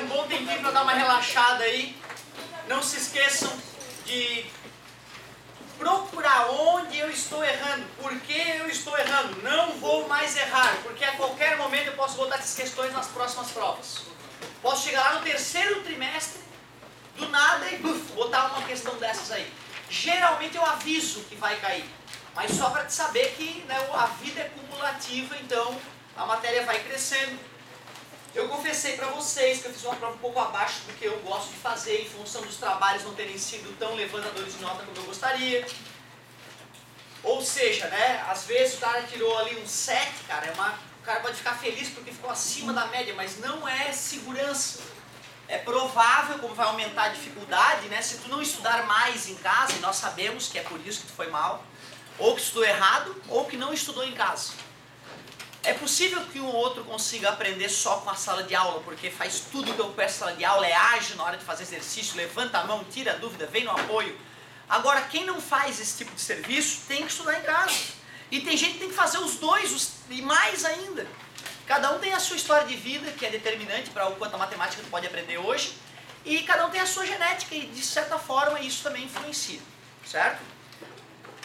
um bom tempinho para dar uma relaxada aí. Não se esqueçam de procurar onde eu estou errando, por que eu estou errando. Não vou mais errar, porque a qualquer momento eu posso botar essas questões nas próximas provas. Posso chegar lá no terceiro trimestre, do nada, e botar uma questão dessas aí. Geralmente eu aviso que vai cair, mas só para te saber que, né, a vida é cumulativa, então a matéria vai crescendo. Eu confessei para vocês que eu fiz uma prova um pouco abaixo do que eu gosto de fazer, em função dos trabalhos não terem sido tão levantadores de nota como eu gostaria. Ou seja, né, às vezes o cara tirou ali um 7, cara, o cara pode ficar feliz porque ficou acima da média, mas não é segurança. É provável, como vai aumentar a dificuldade, né, se tu não estudar mais em casa, e nós sabemos que é por isso que tu foi mal, ou que estudou errado, ou que não estudou em casa. É possível que um ou outro consiga aprender só com a sala de aula, porque faz tudo que eu peço na sala de aula, é ágil na hora de fazer exercício, levanta a mão, tira a dúvida, vem no apoio. Agora, quem não faz esse tipo de serviço tem que estudar em casa. E tem gente que tem que fazer os dois, e mais ainda. Cada um tem a sua história de vida, que é determinante para o quanto a matemática tu pode aprender hoje, e cada um tem a sua genética, e de certa forma isso também influencia, certo?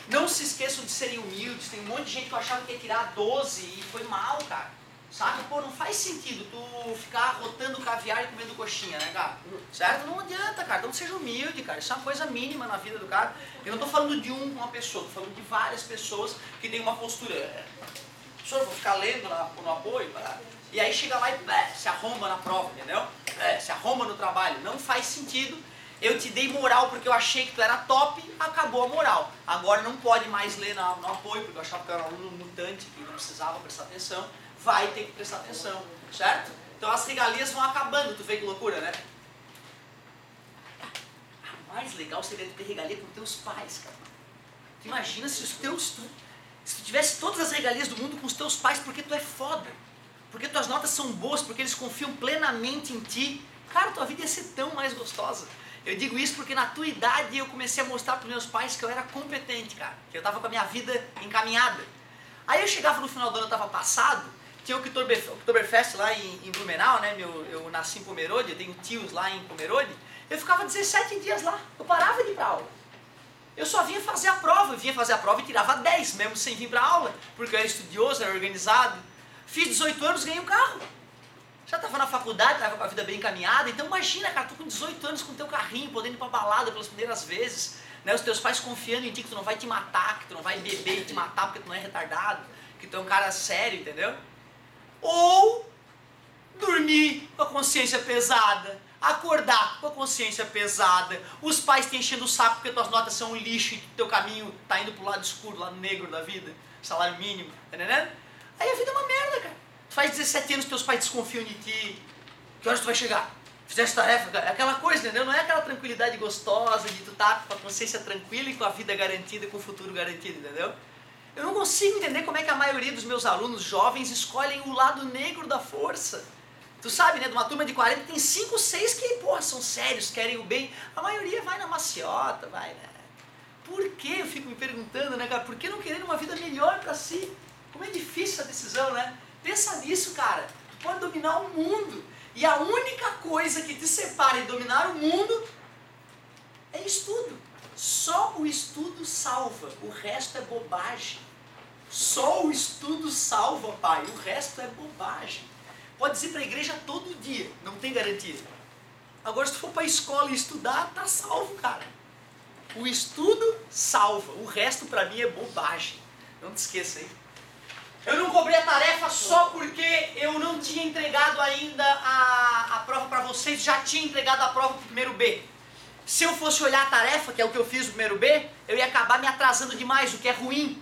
Não se esqueçam de serem humildes. Tem um monte de gente que achava que ia tirar 12 e foi mal, cara. Sabe? Pô, não faz sentido tu ficar rotando caviar e comendo coxinha, né, cara? Certo? Não adianta, cara. Então seja humilde, cara. Isso é uma coisa mínima na vida do cara. Eu não tô falando de uma pessoa, tô falando de várias pessoas que têm uma postura. Professor, vou ficar lendo no apoio. E aí chega lá e se arromba na prova, entendeu? Se arromba no trabalho. Não faz sentido. Eu te dei moral porque eu achei que tu era top, acabou a moral. Agora não pode mais ler no apoio, porque eu achava que eu era um aluno mutante, que não precisava prestar atenção. Vai ter que prestar atenção, certo? Então as regalias vão acabando, tu vê que loucura, né? O mais legal seria ter regalia com teus pais, cara. Tu imagina se se tu tivesse todas as regalias do mundo com os teus pais, porque tu é foda. Porque tuas notas são boas, porque eles confiam plenamente em ti. Cara, tua vida ia ser tão mais gostosa. Eu digo isso porque na tua idade eu comecei a mostrar para os meus pais que eu era competente, cara. Que eu estava com a minha vida encaminhada. Aí eu chegava no final do ano, eu estava passado, tinha o Oktoberfest lá em Blumenau, né? Eu nasci em Pomerode, eu tenho tios lá em Pomerode. Eu ficava 17 dias lá, eu parava de ir para aula. Eu só vinha fazer a prova, e tirava 10, mesmo sem vir para aula, porque eu era estudioso, era organizado. Fiz 18 anos, ganhei um carro. Já estava na faculdade, estava com a vida bem encaminhada, então imagina, cara, tu com 18 anos com teu carrinho, podendo ir pra balada pelas primeiras vezes, né, os teus pais confiando em ti que tu não vai te matar, que tu não vai beber e te matar porque tu não é retardado, que tu é um cara sério, entendeu? Ou dormir com a consciência pesada, acordar com a consciência pesada, os pais te enchendo o saco porque tuas notas são um lixo e teu caminho tá indo pro lado escuro, lado negro da vida, salário mínimo, tá entendendo? Aí a vida é uma merda, cara. Tu faz 17 anos que teus pais desconfiam de ti. Que horas tu vai chegar? Fizeste tarefa? É aquela coisa, entendeu? Não é aquela tranquilidade gostosa de tu estar com a consciência tranquila e com a vida garantida, com o futuro garantido, entendeu? Eu não consigo entender como é que a maioria dos meus alunos jovens escolhem o lado negro da força. Tu sabe, né? De uma turma de 40 tem 5, 6 que, porra, são sérios, querem o bem. A maioria vai na maciota, vai, né? Por que? Eu fico me perguntando, né, cara? Por que não querer uma vida melhor pra si? Como é difícil essa decisão, né? Pensa nisso, cara. Tu pode dominar o mundo. E a única coisa que te separa de dominar o mundo é estudo. Só o estudo salva. O resto é bobagem. Só o estudo salva, pai. O resto é bobagem. Pode ir para a igreja todo dia. Não tem garantia. Agora, se tu for para a escola e estudar, tá salvo, cara. O estudo salva. O resto, para mim, é bobagem. Não te esqueça, hein? Eu não cobrei a tarefa só porque eu não tinha entregado ainda a prova para vocês, já tinha entregado a prova para o primeiro B. Se eu fosse olhar a tarefa, que é o que eu fiz no primeiro B, eu ia acabar me atrasando demais, o que é ruim.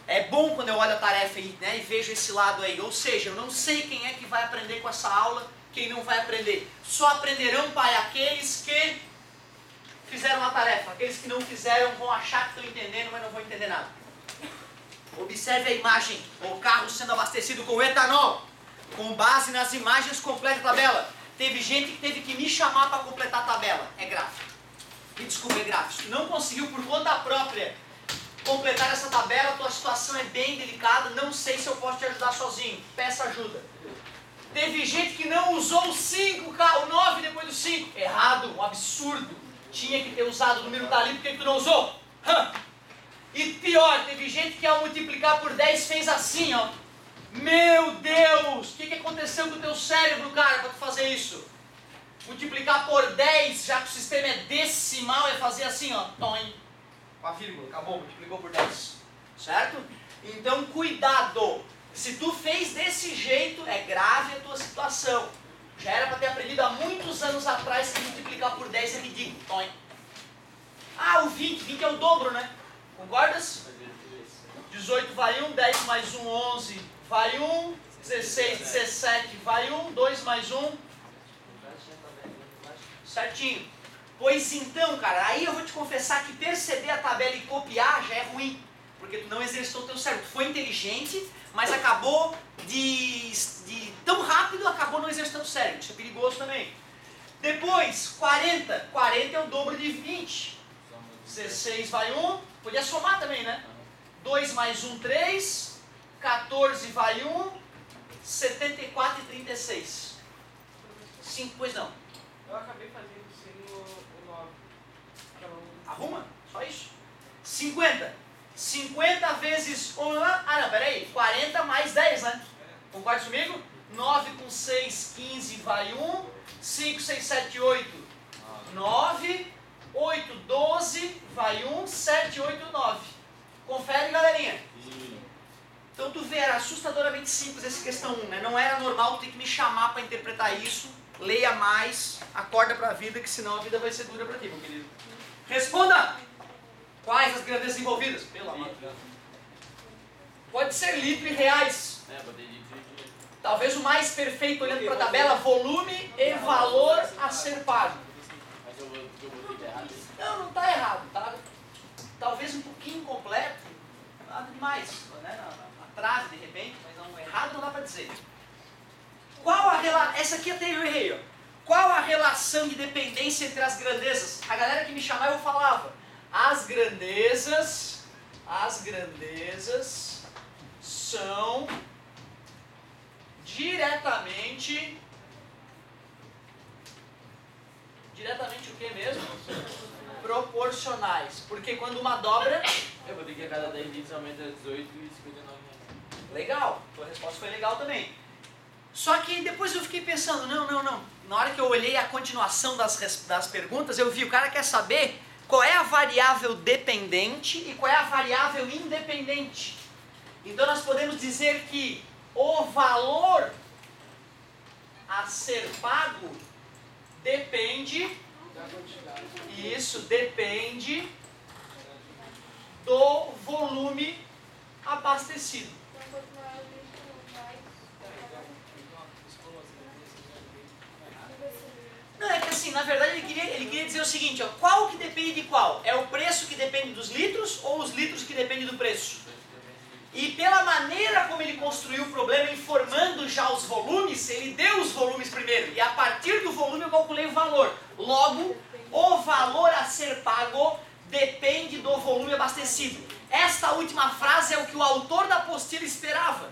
É bom quando eu olho a tarefa aí, né, e vejo esse lado aí. Ou seja, eu não sei quem é que vai aprender com essa aula, quem não vai aprender. Só aprenderão, pai, aqueles que fizeram a tarefa. Aqueles que não fizeram vão achar que estão entendendo, mas não vão entender nada. Observe a imagem, o carro sendo abastecido com etanol. Com base nas imagens, completa a tabela. Teve gente que teve que me chamar para completar a tabela. É gráfico. Me desculpe, é gráfico. Se não conseguiu por conta própria completar essa tabela, tua situação é bem delicada, não sei se eu posso te ajudar sozinho. Peça ajuda. Teve gente que não usou o 5, o 9 depois do 5. Errado, um absurdo. Tinha que ter usado, o número está ali, por que tu não usou? E pior, teve gente que ao multiplicar por 10 fez assim, ó. Meu Deus, o que aconteceu com o teu cérebro, cara, para tu fazer isso? Multiplicar por 10, já que o sistema é decimal, é fazer assim, ó. Tom, com a vírgula, acabou, multiplicou por 10. Certo? Então, cuidado. Se tu fez desse jeito, é grave a tua situação. Já era para ter aprendido há muitos anos atrás que multiplicar por 10 é ridículo. Tom. Ah, o 20. 20 é o dobro, né? Concordas? 18 vai 1, 10 mais 1, 11 vai 1, 16, 17 vai 1, 2 mais 1. Certinho. Pois então, cara, aí eu vou te confessar que perceber a tabela e copiar já é ruim. Porque tu não exercitou o teu cérebro. Tu foi inteligente, mas acabou tão rápido, acabou não exercitando o cérebro. Isso é perigoso também. Depois, 40. 40 é o dobro de 20. 16 vai 1. Podia somar também, né? 2 mais 1, 3. 14 vai 1. 74 e 36. 5, pois não. Eu acabei fazendo sem o 9. Arruma? Só isso. 50. 50 vezes 1. Ah, não, peraí. 40 mais 10, né? Concorda comigo? 9 com 6, 15 vai 1. 5, 6, 7, 8, 9. 8, 12 vai 1. 7, 8, 9. Confere, galerinha? Então tu vê, era assustadoramente simples essa questão 1, né? Não era normal, tu tem que me chamar para interpretar isso. Leia mais, acorda para a vida, que senão a vida vai ser dura para ti, meu querido. Responda! Quais as grandezas envolvidas? Pelo amor de Deus. Pode ser litro e reais. Talvez o mais perfeito, olhando para a tabela, volume e valor a ser pago. Mas eu botei errado. Não está errado, tá? Talvez um pouquinho incompleto, nada demais, né? Na trave de repente, mas não, errado não dá para dizer. Qual a relação? Essa aqui até eu errei, ó. Qual a relação de dependência entre as grandezas? A galera que me chamava eu falava, as grandezas são diretamente o que mesmo? Proporcionais. Porque quando uma dobra... Eu botei que a cada 10 litros aumenta 18 e 59. Legal, tua resposta foi legal também. Só que depois eu fiquei pensando, não. Na hora que eu olhei a continuação das perguntas, eu vi, o cara quer saber qual é a variável dependente e qual é a variável independente. Então nós podemos dizer que o valor a ser pago depende, depende do volume abastecido. Não, é que assim, na verdade ele queria dizer o seguinte, ó, qual que depende de qual? É o preço que depende dos litros ou os litros que dependem do preço? E pela maneira como ele construiu o problema, informando já os volumes, ele deu os volumes primeiro. E a partir do volume eu calculei o valor. Logo, o valor a ser pago depende do volume abastecido. Esta última frase é o que o autor da apostila esperava.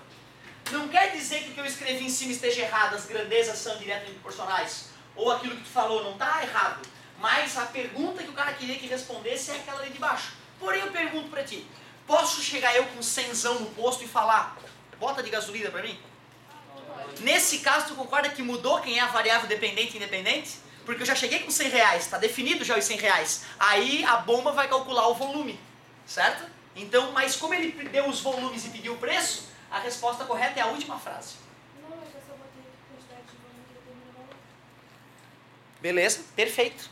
Não quer dizer que o que eu escrevi em cima esteja errado, as grandezas são diretamente proporcionais. Ou aquilo que tu falou não está errado. Mas a pergunta que o cara queria que respondesse é aquela ali de baixo. Porém eu pergunto para ti, posso chegar eu com 100zão no posto e falar, bota de gasolina para mim? Nesse caso tu concorda que mudou quem é a variável dependente e independente? Porque eu já cheguei com 100 reais, está definido já os 100 reais. Aí a bomba vai calcular o volume, certo? Então, mas como ele deu os volumes e pediu o preço, a resposta correta é a última frase. Não, eu só botei a quantidade de volume que determina o valor. Beleza, perfeito.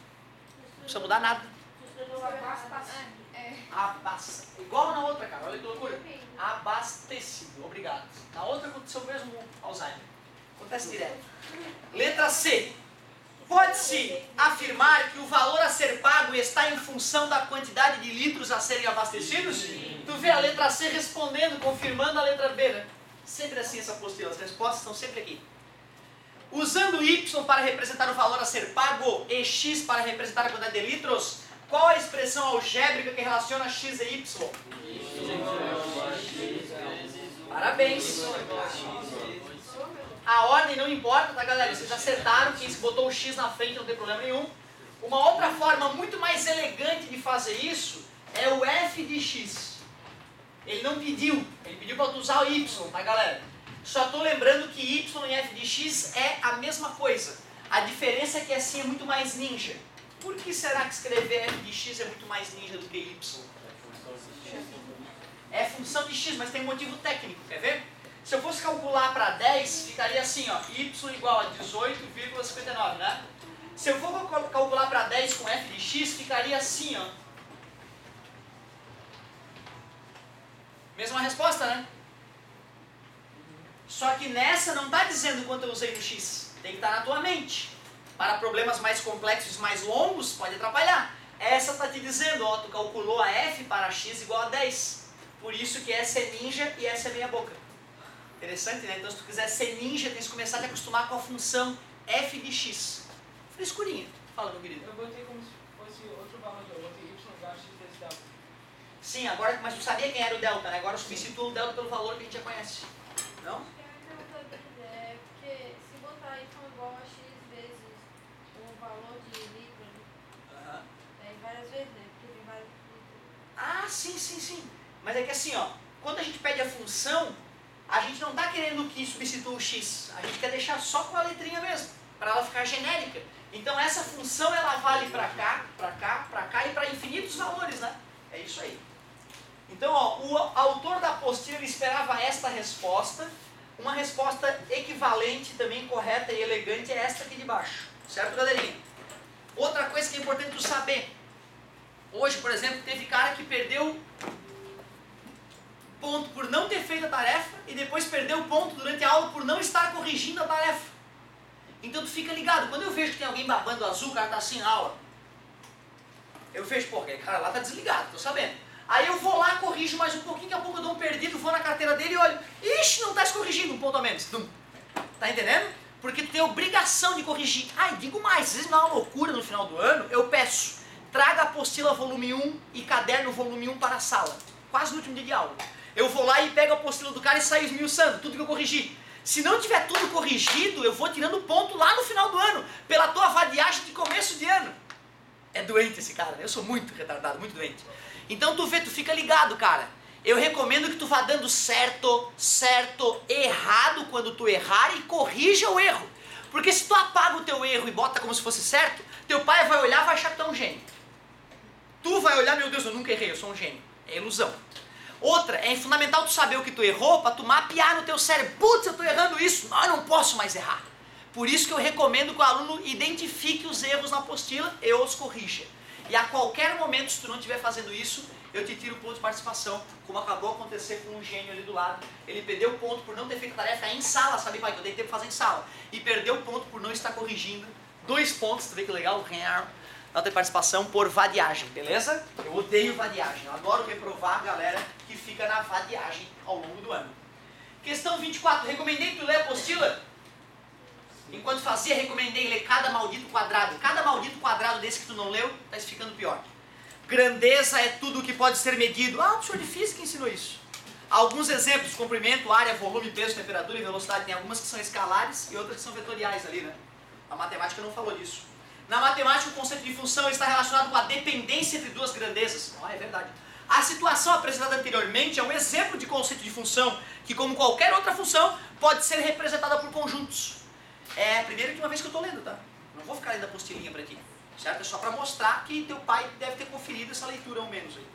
Não precisa mudar nada. Igual na outra, cara, olha que loucura. Abastecido, obrigado. Na outra aconteceu o mesmo Alzheimer. Acontece direto. Letra C. Pode-se afirmar que o valor a ser pago está em função da quantidade de litros a serem abastecidos? Sim. Tu vê a letra C respondendo, confirmando a letra B, né? Sempre assim essa apostila, as respostas estão sempre aqui. Usando Y para representar o valor a ser pago e X para representar a quantidade de litros, qual a expressão algébrica que relaciona X e Y? Parabéns. A ordem não importa, tá, galera? Vocês acertaram, quem botou o X na frente não tem problema nenhum. Uma outra forma muito mais elegante de fazer isso é o f de x. Ele não pediu, ele pediu para tu usar o y, tá, galera? Só estou lembrando que y e f de x é a mesma coisa. A diferença é que assim é muito mais ninja. Por que será que escrever f de x é muito mais ninja do que y? É função de x, mas tem um motivo técnico, quer ver? Se eu fosse calcular para 10, ficaria assim, ó, y igual a 18,59, né? Se eu for calcular para 10 com f de x, ficaria assim, ó. Mesma resposta, né? Só que nessa não está dizendo quanto eu usei no x. Tem que estar na tua mente. Para problemas mais complexos, mais longos, pode atrapalhar. Essa está te dizendo, ó, tu calculou a f para x igual a 10. Por isso que essa é ninja e essa é meia boca. Interessante, né? Então se tu quiser ser ninja, tem que começar a te acostumar com a função f de x. Frescurinha. Fala, meu querido. Eu botei como se fosse outro valor, eu botei y igual a x vezes delta. Sim, agora, mas tu sabia quem era o delta, né? Agora eu substituo o delta pelo valor que a gente já conhece. Não? Porque se botar y igual a x vezes o valor de litro, várias vezes, né? Porque tem vários litros. Ah, sim. Mas é que assim, ó, quando a gente pede a função, a gente não está querendo que substitua o x. A gente quer deixar só com a letrinha mesmo, para ela ficar genérica. Então essa função, ela vale para cá, para cá, para cá e para infinitos valores, né? É isso aí. Então, ó, o autor da apostila esperava esta resposta. Uma resposta equivalente, também correta e elegante, é esta aqui de baixo. Certo, galerinha? Outra coisa que é importante tu saber. Hoje, por exemplo, teve cara que perdeu ponto por não ter feito a tarefa e depois perdeu ponto durante a aula por não estar corrigindo a tarefa. Então tu fica ligado. Quando eu vejo que tem alguém babando azul, o cara tá assim na aula, eu vejo, pô, aquele cara lá tá desligado, tô sabendo. Aí eu vou lá, corrijo mais um pouquinho, daqui a pouco eu dou um perdido, vou na carteira dele e olho, ixi, não tá se corrigindo, um ponto a menos. Tá entendendo? Porque tu tem obrigação de corrigir. Ah, e digo mais, às vezes me dá uma loucura no final do ano, eu peço, traga a apostila volume 1 e caderno volume 1 para a sala. Quase no último dia de aula. Eu vou lá e pego a apostila do cara e saio esmiuçando, tudo que eu corrigi. Se não tiver tudo corrigido, eu vou tirando ponto lá no final do ano, pela tua vadiagem de começo de ano. É doente esse cara, né? Eu sou muito retardado, muito doente. Então tu vê, tu fica ligado, cara. Eu recomendo que tu vá dando certo, errado quando tu errar e corrija o erro. Porque se tu apaga o teu erro e bota como se fosse certo, teu pai vai olhar e vai achar que tu é um gênio. Tu vai olhar, meu Deus, eu nunca errei, eu sou um gênio. É ilusão. Outra, é fundamental tu saber o que tu errou para tu mapear no teu cérebro. Putz, eu tô errando isso, eu não posso mais errar. Por isso que eu recomendo que o aluno identifique os erros na apostila e os corrija. E a qualquer momento, se tu não estiver fazendo isso, eu te tiro o ponto de participação, como acabou de acontecer com um gênio ali do lado. Ele perdeu o ponto por não ter feito tarefa em sala, sabe, pai? Que eu dei tempo de fazer em sala. E perdeu o ponto por não estar corrigindo. 2 pontos, tu vê que legal? Nota de participação por vadiagem, beleza? Eu odeio vadiagem, eu adoro reprovar a galera que fica na vadiagem ao longo do ano. Questão 24, recomendei que tu lê a apostila? Enquanto fazia, recomendei ler cada maldito quadrado. Cada maldito quadrado desse que tu não leu, tá ficando pior. Grandeza é tudo o que pode ser medido. Ah, o professor de física ensinou isso. Alguns exemplos, comprimento, área, volume, peso, temperatura e velocidade. Tem algumas que são escalares e outras que são vetoriais ali, né? A matemática não falou disso. Na matemática, o conceito de função está relacionado com a dependência entre duas grandezas. Ah, é verdade. A situação apresentada anteriormente é um exemplo de conceito de função que, como qualquer outra função, pode ser representada por conjuntos. É a primeira e última vez que eu estou lendo, tá? Não vou ficar lendo a apostilinha para ti, certo? É só para mostrar que teu pai deve ter conferido essa leitura ao menos aí.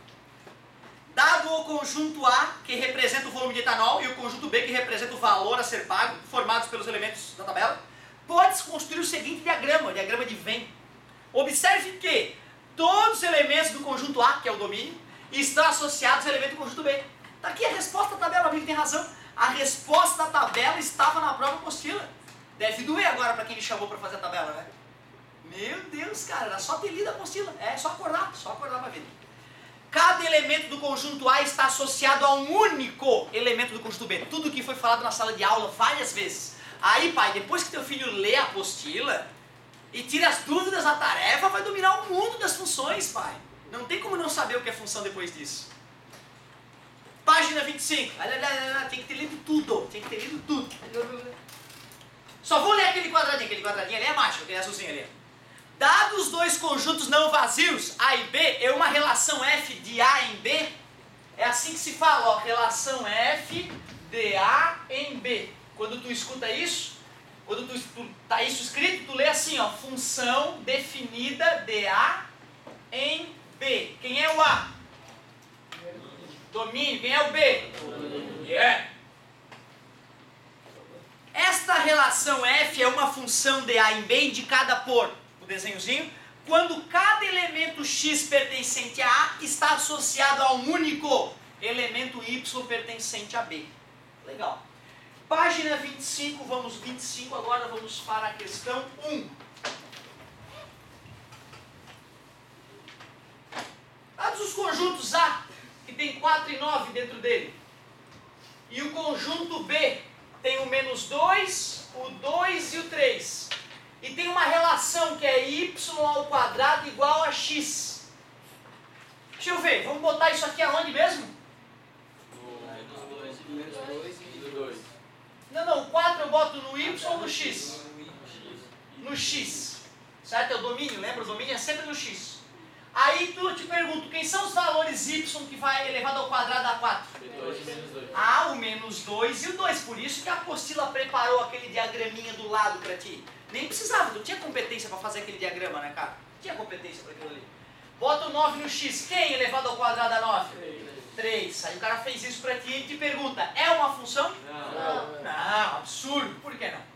Dado o conjunto A, que representa o volume de etanol, e o conjunto B, que representa o valor a ser pago, formados pelos elementos da tabela, pode-se construir o seguinte diagrama, o diagrama de Venn. Observe que todos os elementos do conjunto A, que é o domínio, estão associados ao elemento do conjunto B. Está aqui a resposta da tabela, o amigo tem razão. A resposta da tabela estava na própria apostila. Deve doer agora para quem me chamou para fazer a tabela, né? Meu Deus, cara, era só ter lido a apostila. É só acordar para ver. Cada elemento do conjunto A está associado a um único elemento do conjunto B. Tudo que foi falado na sala de aula várias vezes. Aí, pai, depois que teu filho lê a apostila e tira as dúvidas da tarefa, vai dominar o mundo das funções, pai. Não tem como não saber o que é função depois disso. Página 25. Tem que ter lido tudo. Só vou ler aquele quadradinho ali é mágico, aquele azulzinho ali. Dados dois conjuntos não vazios, A e B, é uma relação F de A em B. É assim que se fala, ó, relação F de A em B. Quando tu escuta isso, quando tu tá isso escrito, tu lê assim, ó, função definida de A em B. Quem é o A? Domínio. Quem é o B? Yeah. Esta relação F é uma função de A em B indicada por, o desenhozinho, quando cada elemento X pertencente a A está associado a um único elemento Y pertencente a B. Legal. Página 25, agora vamos para a questão 1. Dados os conjuntos A, que tem 4 e 9 dentro dele, e o conjunto B tem o -2, o 2 e o 3. E tem uma relação que é y ao quadrado igual a x. Deixa eu ver, vamos botar isso aqui aonde mesmo? Não, o 4 eu boto no y ou no x? No x. Certo? É o domínio, lembra? O domínio é sempre no x. Aí eu te pergunto, quem são os valores y que vai elevado ao quadrado a 4? Ah, o -2 e o 2. Por isso que a apostila preparou aquele diagraminha do lado para ti. Nem precisava, tu tinha competência para fazer aquele diagrama, né, cara? Tinha competência para aquilo ali. Bota o 9 no x. Quem elevado ao quadrado a 9? 3. Aí o cara fez isso para ti e te pergunta, é uma função? Não, absurdo. Por que não?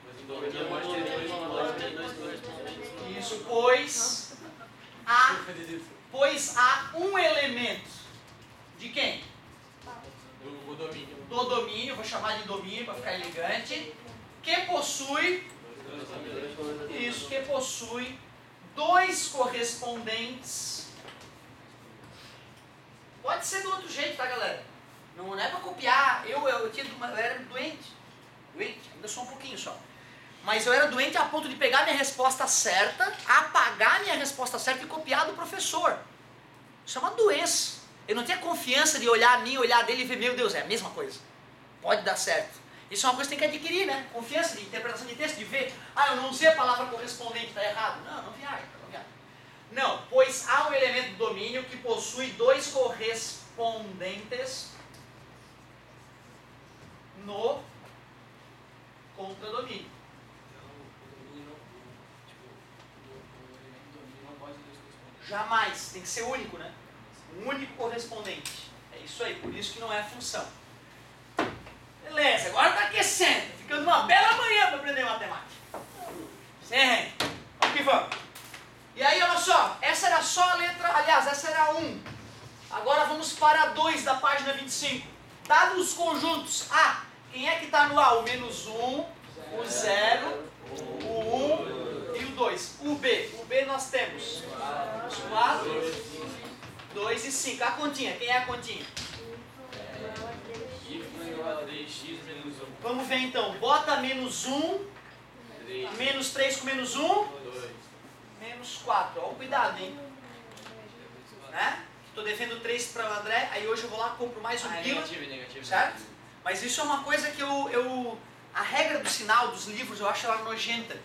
Isso, pois há um elemento de quem? Do domínio. Do domínio, vou chamar de domínio para ficar elegante, que possui, isso, que possui dois correspondentes. Pode ser do outro jeito, tá, galera? Não é para copiar. Eu era doente, ainda sou um pouquinho só. Mas eu era doente a ponto de pegar minha resposta certa, apagar minha resposta certa e copiar do professor. Isso é uma doença. Eu não tinha confiança de olhar a mim, olhar dele e ver, meu Deus, é a mesma coisa. Pode dar certo. Isso é uma coisa que tem que adquirir, né? Confiança de interpretação de texto, de ver, eu não usei a palavra correspondente, está errado. Não viaja, não viaja. Não, pois há um elemento do domínio que possui dois correspondentes no contradomínio. Jamais, tem que ser único, né? Um único correspondente. É isso aí, por isso que não é função. Beleza, agora está aquecendo, ficando uma bela manhã para aprender matemática. Sim, vamos que vamos. E aí, olha só, essa era só a letra, aliás, essa era a 1. Agora vamos para a 2 da página 25. Dados os conjuntos A, quem é que está no A? O -1, o 0, o 1 e o 2. O B nós temos 4, 2 e 5. A continha, quem é a continha? Vamos ver então, bota -1, -3 com -1, -4. Ó, cuidado, hein? Né? Estou devendo 3 para o André, aí hoje eu vou lá e compro mais 1 quilo. Negativo. Certo? Mas isso é uma coisa que a regra do sinal dos livros eu acho ela nojenta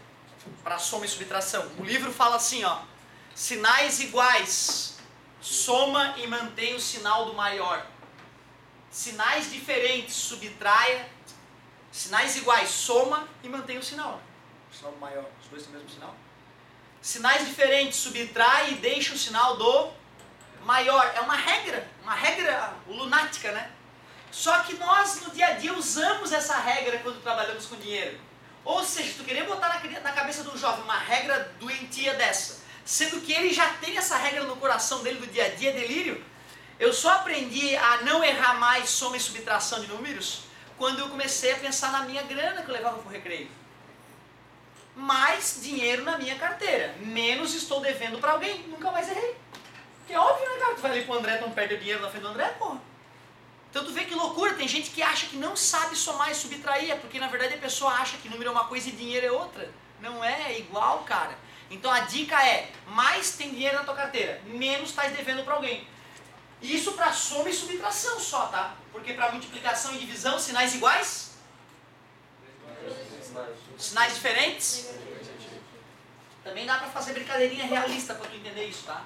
para soma e subtração. O livro fala assim, ó, sinais iguais, soma e mantém o sinal do maior. Sinais diferentes, subtraia. Sinais iguais, soma e mantém o sinal. O sinal do maior, os dois têm o mesmo sinal. Sinais diferentes, subtrai e deixa o sinal do maior. É uma regra lunática, né? Só que nós no dia a dia usamos essa regra quando trabalhamos com dinheiro. Ou seja, tu querer botar na cabeça do jovem uma regra doentia dessa, sendo que ele já tem essa regra no coração dele do dia a dia, delírio. Eu só aprendi a não errar mais soma e subtração de números quando eu comecei a pensar na minha grana que eu levava para o recreio. Mais dinheiro na minha carteira, menos estou devendo para alguém, nunca mais errei. Porque é óbvio, né, cara? Tu vai ali pro André, tu não perde o dinheiro na frente do André, porra. Então tu vê que loucura, tem gente que acha que não sabe somar e subtrair, porque na verdade a pessoa acha que número é uma coisa e dinheiro é outra. Não é igual, cara. Então a dica é, mais tem dinheiro na tua carteira, menos estás devendo para alguém. Isso para soma e subtração só, tá? Porque para multiplicação e divisão, sinais iguais? Sinais diferentes? Também dá para fazer brincadeirinha realista para tu entender isso, tá?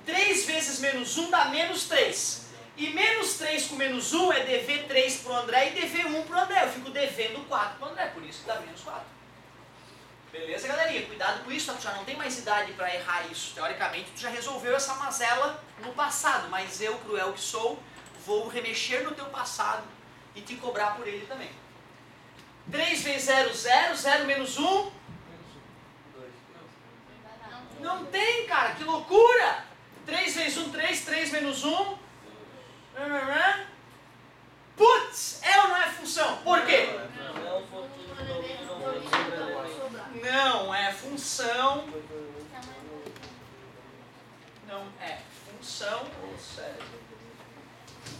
3 vezes menos 1 dá menos 3. E menos 3 com menos 1 é dever 3 pro André e dever 1 pro André. Eu fico devendo 4 pro André, por isso que dá menos 4. Beleza, galerinha? Cuidado com isso, tá? Tu já não tem mais idade para errar isso. Teoricamente, tu já resolveu essa mazela no passado, mas eu, cruel que sou, vou remexer no teu passado e te cobrar por ele também. 3 vezes 0, 0. 0 menos 1? Não tem, cara. Que loucura! 3 vezes 1, 3. 3 menos 1? Putz! É ou não é função? Por quê? Não é função. Não é função.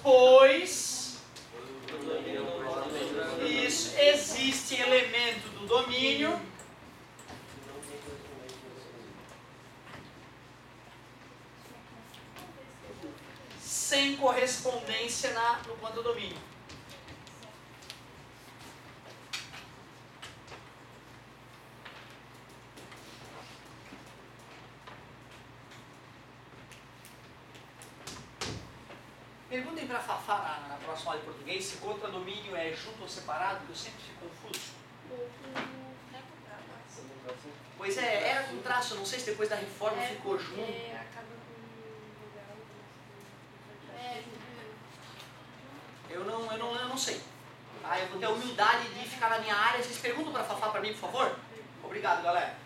Pois isso existe elemento do domínio sem correspondência no quantodomínio. Perguntem para a Fafá na próxima aula de português se contradomínio é junto ou separado, que eu sempre fico confuso. Pois é, era com traço, não sei se depois da reforma ficou junto. Eu não sei. Ah, eu vou ter a humildade de ficar na minha área. Vocês perguntam para a Fafá para mim, por favor? Obrigado, galera.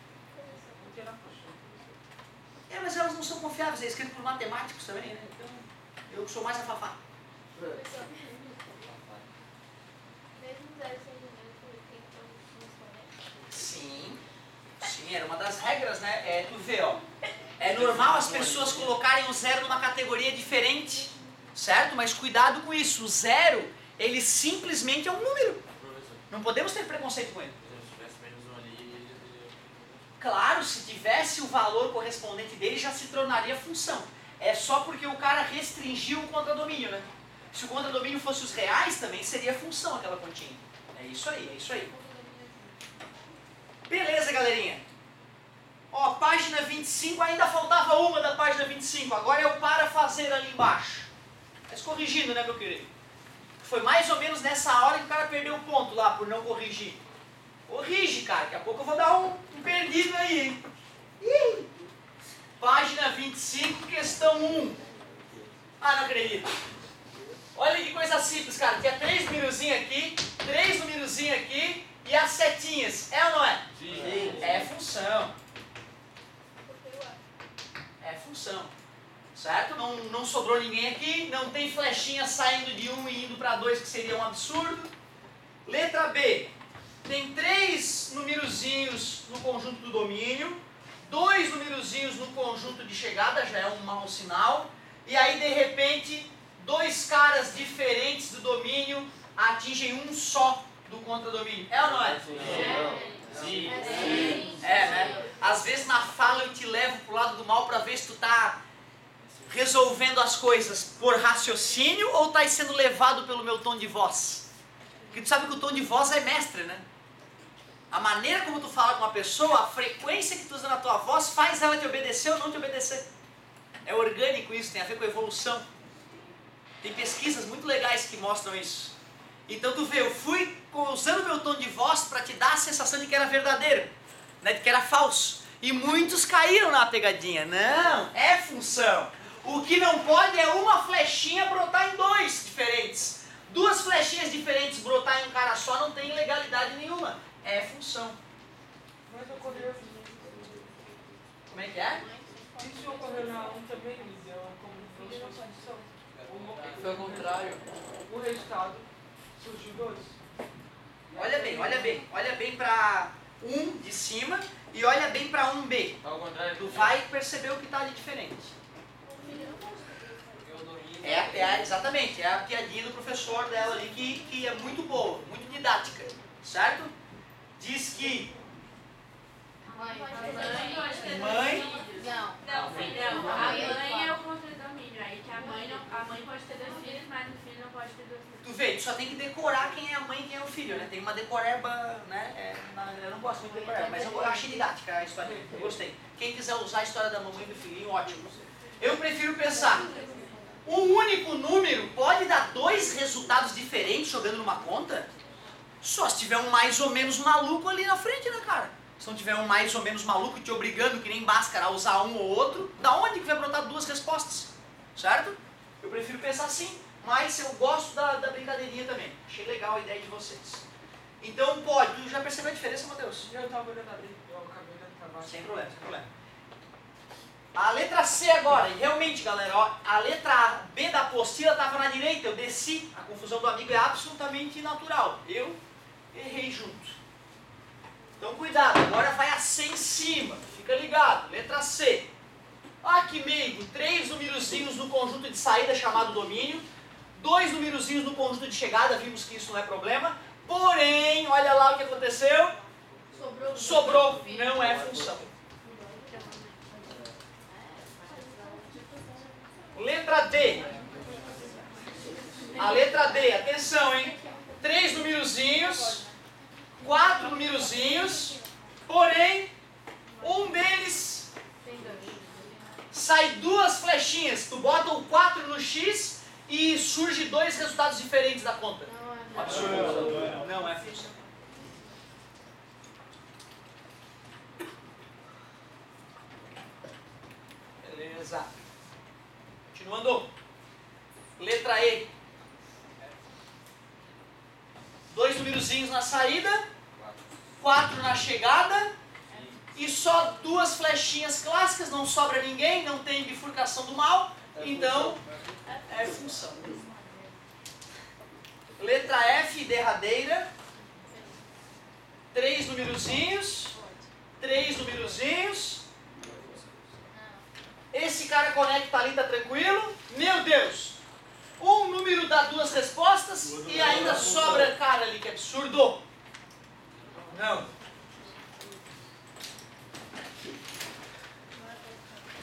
Mas elas não são confiáveis, é escrito por matemáticos também, né? Então, eu sou mais a Fafá. Sim, era uma das regras, né? Tu vê, ó. É normal as pessoas colocarem o 0 numa categoria diferente, certo? Mas cuidado com isso. O 0, ele simplesmente é um número. Não podemos ter preconceito com ele. Claro, se tivesse o valor correspondente dele, já se tornaria função. É só porque o cara restringiu o contradomínio, né? Se o contradomínio fosse os reais, também seria função aquela continha. É isso aí, é isso aí. Beleza, galerinha? Ó, página 25, ainda faltava uma da página 25. Agora é o para fazer ali embaixo. Mas corrigindo, né, meu querido? Foi mais ou menos nessa hora que o cara perdeu o ponto lá, por não corrigir. Corrige, cara. Daqui a pouco eu vou dar um perdido aí, hein? Ih! Página 25, questão 1. Ah, não acredito. Olha que coisa simples, cara. Tinha 3 númerozinhos aqui, 3 númerozinhos aqui e as setinhas. É ou não é? Sim. É função. É função. Certo? Não sobrou ninguém aqui. Não tem flechinha saindo de 1 e indo para 2, que seria um absurdo. Letra B. Tem 3 numerozinhos no conjunto do domínio. 2 numerozinhos no conjunto de chegada, já é um mau sinal. E aí, de repente, 2 caras diferentes do domínio atingem um só do contradomínio. É ou não é? Sim. É, né? Às vezes na fala eu te levo pro lado do mal para ver se tu tá resolvendo as coisas por raciocínio ou tá sendo levado pelo meu tom de voz. Porque tu sabe que o tom de voz é mestre, né? A maneira como tu fala com uma pessoa, a frequência que tu usa na tua voz faz ela te obedecer ou não te obedecer. É orgânico isso, tem a ver com evolução. Tem pesquisas muito legais que mostram isso. Então tu vê, eu fui usando meu tom de voz para te dar a sensação de que era verdadeiro, né, de que era falso. E muitos caíram na pegadinha. Não, é função. O que não pode é uma flechinha brotar em 2 diferentes. 2 flechinhas diferentes brotar em um cara só não tem legalidade nenhuma. É função. Mas ocorreu. Como é que é? Isso ocorreu na 1 também, Lídia, como se fosse função. Foi ao contrário. O resultado surgiu 2. Olha bem para 1 de cima e olha bem para 1B. Ao contrário. Tu vai perceber o que está ali diferente. Exatamente, é a piadinha do professor dela ali que é muito boa, muito didática, certo? Diz que mãe. Não, a mãe é o contradomínio. condomínio aí que a mãe pode ter 2 filhos, mas o filho não pode ter 2 filhos. Tu vê, tu só tem que decorar quem é a mãe e quem é o filho, né? Tem uma decoreba, né? Eu não gosto muito de decoreba, mas eu achei didática a história, eu gostei. Quem quiser usar a história da mamãe e do filhinho, ótimo. Eu prefiro pensar, um único número pode dar 2 resultados diferentes jogando numa conta? Só se tiver um mais ou menos maluco ali na frente, né, cara? Se não tiver um mais ou menos maluco te obrigando, que nem Bhaskara, a usar um ou outro, da onde que vai brotar 2 respostas? Certo? Eu prefiro pensar assim, mas eu gosto da brincadeirinha também. Achei legal a ideia de vocês. Então pode, tu já percebeu a diferença, Matheus? Eu estava olhando ali, eu acabei olhando para baixo. Sem problema, sem problema. A letra C agora, e realmente galera, ó, a letra B da apostila estava na direita, eu desci, a confusão do amigo é absolutamente natural. Eu errei junto. Então cuidado, agora vai a C em cima, fica ligado, letra C. Ah, que meigo, 3 numerozinhos no conjunto de saída chamado domínio, 2 numerozinhos no conjunto de chegada, vimos que isso não é problema, porém, olha lá o que aconteceu, sobrou, não é função. Letra D. A letra D, atenção, hein? 3 numerozinhos, 4 numerozinhos, porém, um deles sai 2 flechinhas. Tu bota o 4 no X e surge 2 resultados diferentes da conta. Absurdo. Não é função. Beleza. Continuando. Letra E. 2 numerozinhos na saída, 4 na chegada e só 2 flechinhas clássicas, não sobra ninguém, não tem bifurcação do mal, então é função. Letra F, derradeira, 3 numerozinhos, 3 numerozinhos. Esse cara conecta ali, tá tranquilo? Meu Deus! Um número dá 2 respostas e ainda sobra cara ali, que absurdo! Não.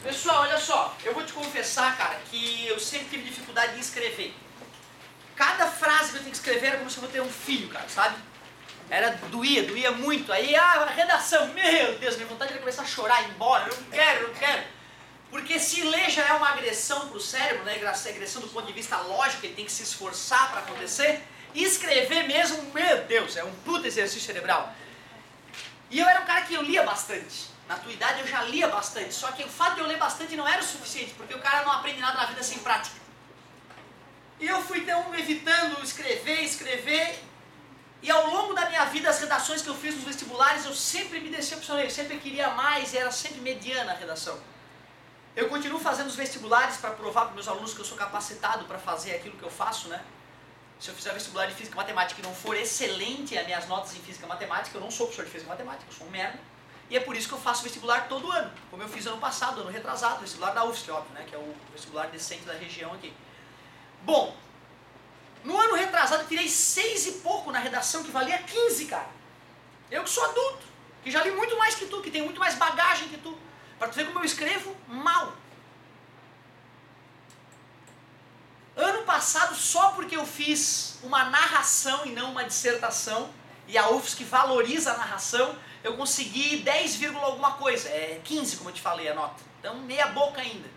Pessoal, olha só, eu vou te confessar, cara, que eu sempre tive dificuldade em escrever. Cada frase que eu tenho que escrever era como se eu fosse ter um filho, cara, sabe? Doía muito. Aí, a redação, meu Deus, minha vontade era começar a chorar, ir embora, eu não quero. Porque se ler já é uma agressão para o cérebro, né? Agressão do ponto de vista lógico, ele tem que se esforçar para acontecer. E escrever mesmo, meu Deus, é um puta exercício cerebral. E eu era um cara que eu lia bastante. Na tua idade eu já lia bastante. Só que o fato de eu ler bastante não era o suficiente, porque o cara não aprende nada na vida sem prática. E eu fui então evitando escrever. E ao longo da minha vida, as redações que eu fiz nos vestibulares, eu sempre me decepcionei. Eu sempre queria mais e era sempre mediana a redação. Eu continuo fazendo os vestibulares para provar para meus alunos que eu sou capacitado para fazer aquilo que eu faço, né? Se eu fizer vestibular de Física e Matemática e não for excelente as minhas notas em Física e Matemática, eu não sou professor de Física e Matemática, eu sou um merda. E é por isso que eu faço vestibular todo ano, como eu fiz ano passado, ano retrasado, vestibular da UFSC, óbvio, né? Que é o vestibular decente da região aqui. Bom, no ano retrasado eu tirei 6 e pouco na redação, que valia 15, cara. Eu que sou adulto, que já li muito mais que tu, que tenho muito mais bagagem que tu. Para tu ver como eu escrevo mal. Ano passado, só porque eu fiz uma narração e não uma dissertação, e a UFSC valoriza a narração, eu consegui 10, alguma coisa. É 15, como eu te falei, a nota. Então, meia boca ainda.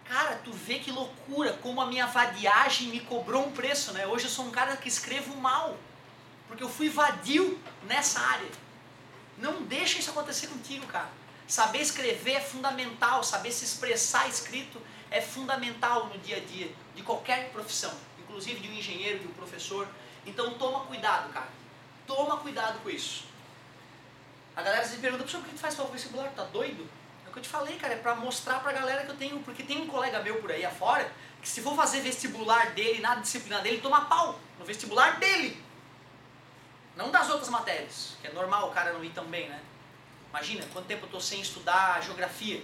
Cara, tu vê que loucura, como a minha vadiagem me cobrou um preço, né? Hoje eu sou um cara que escrevo mal, porque eu fui vadio nessa área. Não deixa isso acontecer contigo, cara. Saber escrever é fundamental, saber se expressar escrito é fundamental no dia a dia, de qualquer profissão, inclusive de um engenheiro, de um professor. Então toma cuidado, cara. Toma cuidado com isso. A galera se pergunta, por que tu faz para o vestibular? Tá doido? É o que eu te falei, cara, é para mostrar pra galera que eu tenho, porque tem um colega meu por aí afora, que se for fazer vestibular dele, na disciplina dele, toma pau no vestibular dele. Não das outras matérias, que é normal o cara não ir tão bem, né? Imagina, quanto tempo eu estou sem estudar geografia.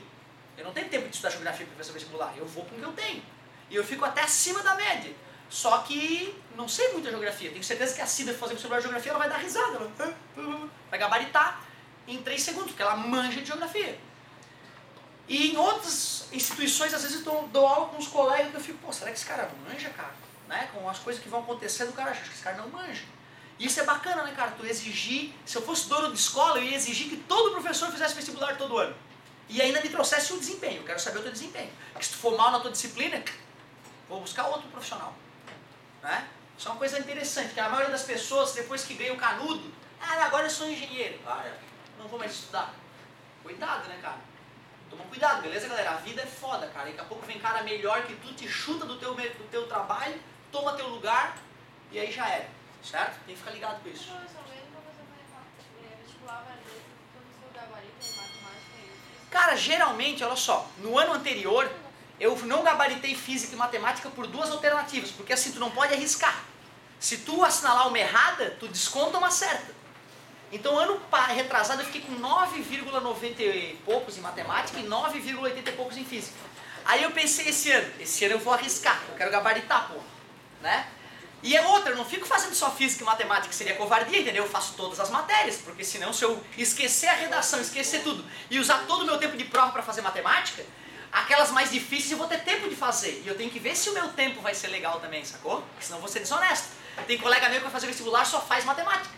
Eu não tenho tempo de estudar geografia para fazer vestibular, eu vou com o que eu tenho. E eu fico até acima da média. Só que não sei muita geografia. Tenho certeza que a Cida fazer vestibular de geografia, ela vai dar risada. Ela vai gabaritar em 3 segundos, porque ela manja de geografia. E em outras instituições, às vezes eu dou aula com uns colegas que eu fico, pô, será que esse cara não manja, cara? Né? Com as coisas que vão acontecendo, o cara acha que esse cara não manja. E isso é bacana, né, cara? Tu exigir, se eu fosse dono de escola, eu ia exigir que todo professor fizesse vestibular todo ano. E ainda me trouxesse o desempenho, eu quero saber o teu desempenho. Porque se tu for mal na tua disciplina, vou buscar outro profissional. Né? Isso é uma coisa interessante, que a maioria das pessoas, depois que ganha o canudo, agora eu sou engenheiro, não vou mais estudar. Cuidado, né, cara? Toma cuidado, beleza, galera? A vida é foda, cara. Daqui a pouco vem cara melhor que tu, te chuta do teu trabalho, toma teu lugar, e aí já era. Certo? Tem que ficar ligado com isso. Cara, geralmente, olha só, no ano anterior, eu não gabaritei física e matemática por duas alternativas, porque assim, tu não pode arriscar. Se tu assinalar uma errada, tu desconta uma certa. Então, ano retrasado, eu fiquei com 9,90 e poucos em matemática e 9,80 e poucos em física. Aí eu pensei esse ano eu vou arriscar, eu quero gabaritar, pô, né? E é outra, eu não fico fazendo só física e matemática, seria covardia, entendeu? Eu faço todas as matérias, porque senão se eu esquecer a redação, esquecer tudo e usar todo o meu tempo de prova para fazer matemática, aquelas mais difíceis eu vou ter tempo de fazer. E eu tenho que ver se o meu tempo vai ser legal também, sacou? Porque senão eu vou ser desonesto. Tem colega meu que vai fazer vestibular só faz matemática.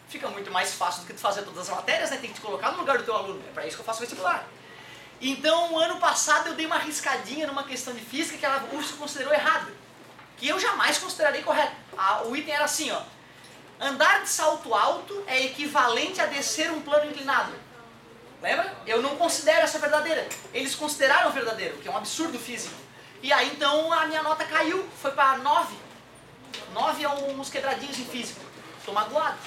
Fica muito mais fácil do que tu fazer todas as matérias, né? Tem que te colocar no lugar do teu aluno. É para isso que eu faço vestibular. Então, ano passado eu dei uma arriscadinha numa questão de física que a UFSC considerou errada. Que eu jamais considerarei correto. O item era assim, ó. Andar de salto alto é equivalente a descer um plano inclinado. Lembra? Eu não considero essa verdadeira. Eles consideraram verdadeiro, que é um absurdo físico. E aí então a minha nota caiu, foi para 9. 9 é uns quebradinhos em físico. Tô magoado.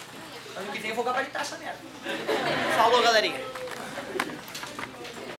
Ano que vem eu vou gabaritar essa merda. Falou, galerinha.